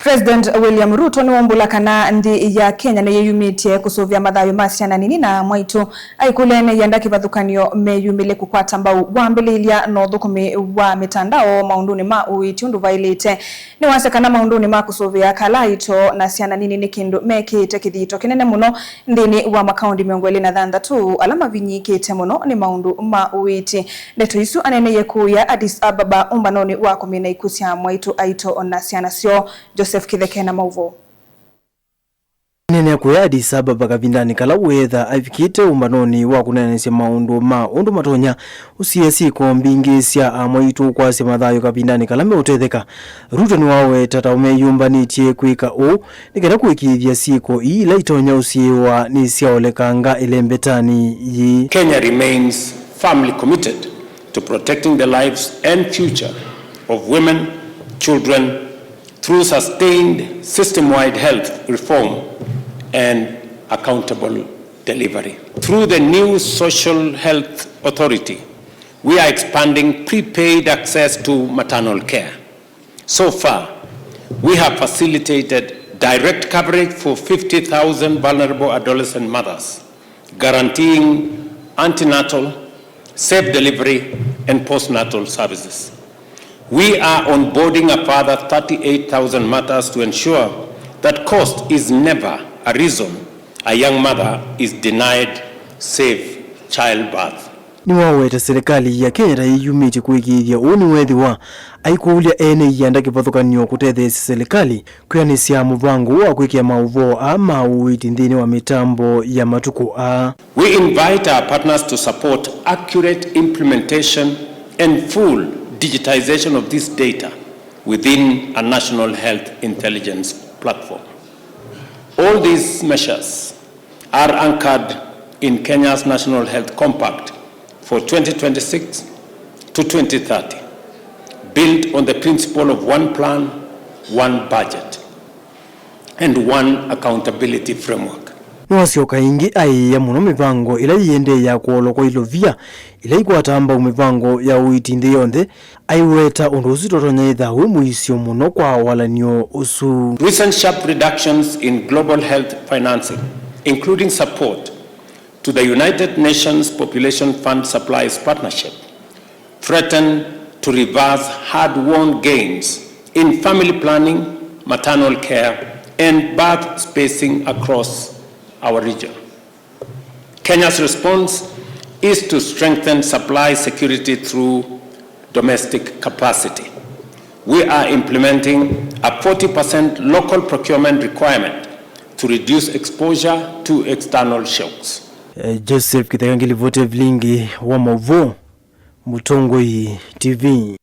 President William Ruto niwaumbula kana nthi ya Kenya niyiyumitye kusuvia mathayu ma Syana nini na Amwaitu aikulene yenda kivathukanio meyumile kukwata mbau wambililia no thukumi wa mitandao maunduni ma uiiti undu vailite ni wasekana maunduni ma kusuvia kala aito na Syana nini ni kindu mekiite kithito kinene muno nthini wa makaondi 26 ala mavinyiikite muno ni maundu ma uiiti ndeto isu anene yekuya Addis Ababa umbanoni wa kumina ikusia Amwaitu aito na Syana sio Kitheke na mauvo nene ya Addis Ababa kavindani kala wetha afikite umbanoni wa kunenesya maundu matonya usiesi ko mbingisya Amwaitu kwa se mathayu kavindani kala meutetheka Ruto ni wawe tata umeyumbanitye Ikw'U nikenda kuikithia siko ila itonya usiwa ni syaolekanga ilembetani yi. Kenya remains firmly committed to protecting the lives and future of women, children through sustained system-wide health reform and accountable delivery. Through the new Social Health Authority, we are expanding prepaid access to maternal care. So far, we have facilitated direct coverage for 50,000 vulnerable adolescent mothers, guaranteeing antenatal, safe delivery, and postnatal services. We are onboarding a further 38,000 mothers to ensure that cost is never a reason a young mother is denied safe childbirth. Niwaumbula Silikali ya Kenya niyiyumitye kuikithia uni wethi wa aikuulia ene yenda kivathukanio kutethesya Silikali kwianisya muvango wa kwikia mauvo ama uiiti nthini wa mitambo ya matuku a. We invite our partners to support accurate implementation and full digitization of this data within a national health intelligence platform. All these measures are anchored in Kenya's National Health Compact for 2026 to 2030, built on the principle of one plan, one budget, and one accountability framework. Nwasyoka ingi aiya muno mivango ila yende ya kuoloko ilovia ila ikwatamba mivango ya uiiti nthi yonthe aiweta undu usitotonya ithawe muisyo muno kwa walanio usu. Recent sharp reductions in global health financing, including support to the United Nations Population Fund Supplies Partnership, threaten to reverse hard-won gains in family planning, maternal care, and birth spacing across our region. Kenya's response is to strengthen supply security through domestic capacity. We are implementing a 40% local procurement requirement to reduce exposure to external shocks. Kitheke ngilivote vlingi wa mauvo Mutongoi TV.